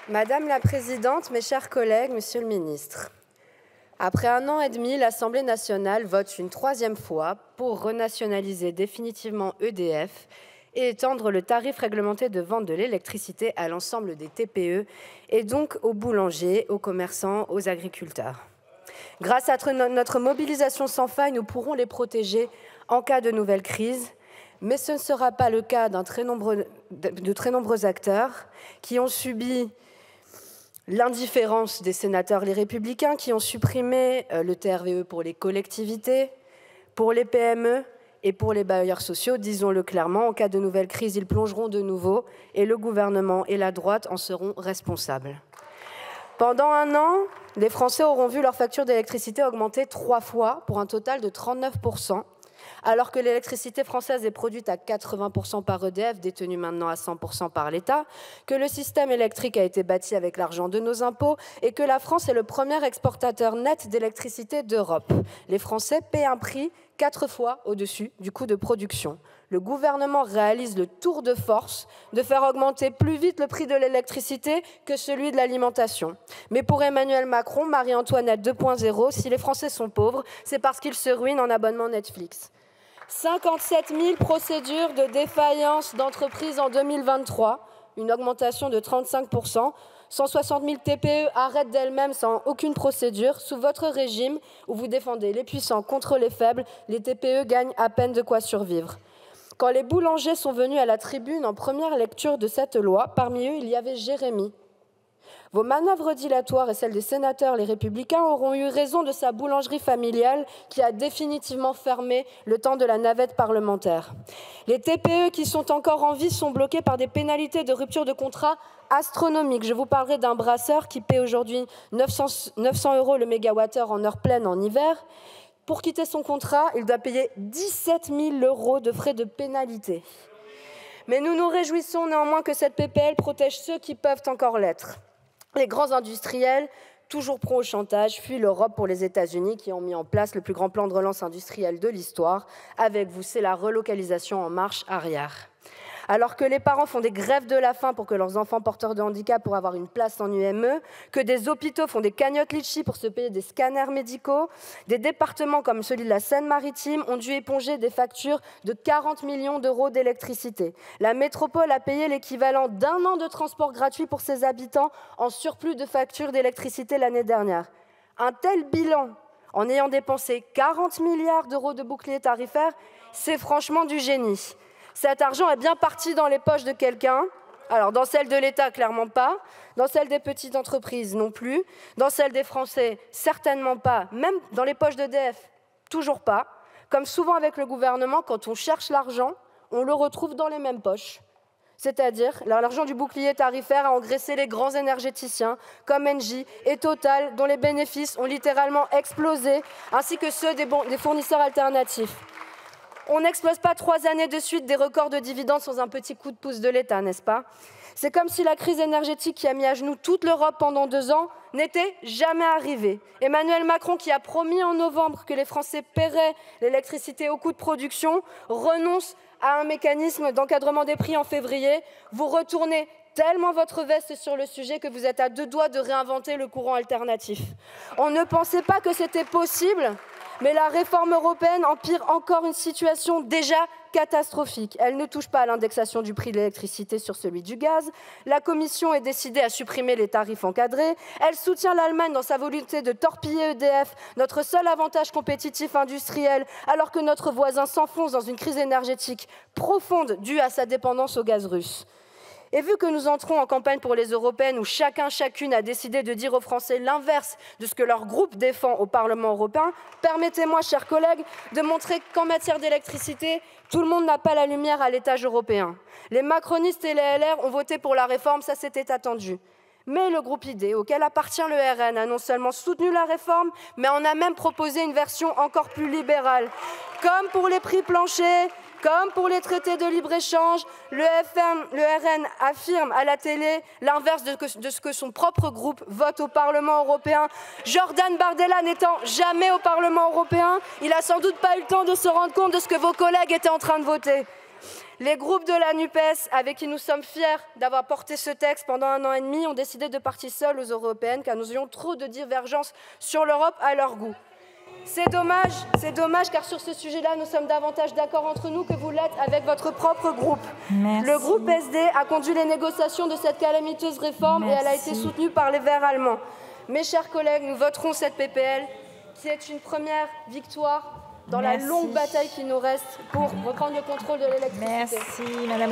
Madame la Présidente, mes chers collègues, Monsieur le Ministre, après 1 an et demi, l'Assemblée nationale vote une 3e fois pour renationaliser définitivement EDF et étendre le tarif réglementé de vente de l'électricité à l'ensemble des TPE et donc aux boulangers, aux commerçants, aux agriculteurs. Grâce à notre mobilisation sans faille, nous pourrons les protéger en cas de nouvelle crise, mais ce ne sera pas le cas de très nombreux acteurs qui ont subi l'indifférence des sénateurs les Républicains qui ont supprimé le TRVE pour les collectivités, pour les PME et pour les bailleurs sociaux. Disons-le clairement, en cas de nouvelle crise, ils plongeront de nouveau et le gouvernement et la droite en seront responsables. Pendant 1 an, les Français auront vu leur facture d'électricité augmenter 3 fois pour un total de 39%, alors que l'électricité française est produite à 80% par EDF, détenue maintenant à 100% par l'État, que le système électrique a été bâti avec l'argent de nos impôts et que la France est le premier exportateur net d'électricité d'Europe. Les Français paient un prix 4 fois au-dessus du coût de production. Le gouvernement réalise le tour de force de faire augmenter plus vite le prix de l'électricité que celui de l'alimentation. Mais pour Emmanuel Macron, Marie-Antoinette 2.0, si les Français sont pauvres, c'est parce qu'ils se ruinent en abonnement Netflix. 57 000 procédures de défaillance d'entreprises en 2023, une augmentation de 35%. 160 000 TPE arrêtent d'elles-mêmes sans aucune procédure. Sous votre régime, où vous défendez les puissants contre les faibles, les TPE gagnent à peine de quoi survivre. Quand les boulangers sont venus à la tribune en première lecture de cette loi, parmi eux, il y avait Jérémy. Vos manœuvres dilatoires et celles des sénateurs, les Républicains, auront eu raison de sa boulangerie familiale qui a définitivement fermé le temps de la navette parlementaire. Les TPE qui sont encore en vie sont bloqués par des pénalités de rupture de contrat astronomiques. Je vous parlerai d'un brasseur qui paie aujourd'hui 900 € le mégawattheure en heure pleine en hiver. Pour quitter son contrat, il doit payer 17 000 € de frais de pénalité. Mais nous nous réjouissons néanmoins que cette PPL protège ceux qui peuvent encore l'être. Les grands industriels, toujours pros au chantage, fuient l'Europe pour les États-Unis qui ont mis en place le plus grand plan de relance industrielle de l'histoire. Avec vous, c'est la relocalisation en marche arrière. Alors que les parents font des grèves de la faim pour que leurs enfants porteurs de handicap pour avoir une place en UME, que des hôpitaux font des cagnottes litchi pour se payer des scanners médicaux, des départements comme celui de la Seine-Maritime ont dû éponger des factures de 40 millions € d'électricité. La métropole a payé l'équivalent d'1 an de transport gratuit pour ses habitants en surplus de factures d'électricité l'année dernière. Un tel bilan, en ayant dépensé 40 milliards € de bouclier tarifaire, c'est franchement du génie. Cet argent est bien parti dans les poches de quelqu'un. Alors, dans celle de l'État, clairement pas. Dans celle des petites entreprises, non plus. Dans celle des Français, certainement pas. Même dans les poches d'EDF, toujours pas. Comme souvent avec le gouvernement, quand on cherche l'argent, on le retrouve dans les mêmes poches. C'est-à-dire, l'argent du bouclier tarifaire a engraissé les grands énergéticiens, comme Engie et Total, dont les bénéfices ont littéralement explosé, ainsi que ceux des fournisseurs alternatifs. On n'explose pas 3 années de suite des records de dividendes sans un petit coup de pouce de l'État, n'est-ce pas? C'est comme si la crise énergétique qui a mis à genoux toute l'Europe pendant 2 ans n'était jamais arrivée. Emmanuel Macron, qui a promis en novembre que les Français paieraient l'électricité au coût de production, renonce à un mécanisme d'encadrement des prix en février. Vous retournez tellement votre veste sur le sujet que vous êtes à 2 doigts de réinventer le courant alternatif. On ne pensait pas que c'était possible. Mais la réforme européenne empire encore une situation déjà catastrophique. Elle ne touche pas à l'indexation du prix de l'électricité sur celui du gaz. La Commission est décidée à supprimer les tarifs encadrés. Elle soutient l'Allemagne dans sa volonté de torpiller EDF, notre seul avantage compétitif industriel, alors que notre voisin s'enfonce dans une crise énergétique profonde due à sa dépendance au gaz russe. Et vu que nous entrons en campagne pour les européennes où chacune a décidé de dire aux Français l'inverse de ce que leur groupe défend au Parlement européen, permettez-moi, chers collègues, de montrer qu'en matière d'électricité, tout le monde n'a pas la lumière à l'étage européen. Les macronistes et les LR ont voté pour la réforme, ça c'était attendu. Mais le groupe ID, auquel appartient le RN, a non seulement soutenu la réforme, mais en a même proposé une version encore plus libérale. Comme pour les prix planchers, comme pour les traités de libre-échange, le RN affirme à la télé l'inverse de ce que son propre groupe vote au Parlement européen. Jordan Bardella n'étant jamais au Parlement européen, il n'a sans doute pas eu le temps de se rendre compte de ce que vos collègues étaient en train de voter. Les groupes de la NUPES, avec qui nous sommes fiers d'avoir porté ce texte pendant 1 an et demi, ont décidé de partir seuls aux européennes car nous avions trop de divergences sur l'Europe à leur goût. C'est dommage car sur ce sujet-là, nous sommes davantage d'accord entre nous que vous l'êtes avec votre propre groupe. Merci. Le groupe SD a conduit les négociations de cette calamiteuse réforme et elle a été soutenue par les Verts allemands. Mes chers collègues, nous voterons cette PPL qui est une première victoire dans la longue bataille qui nous reste pour reprendre le contrôle de l'électricité. Merci, Madame.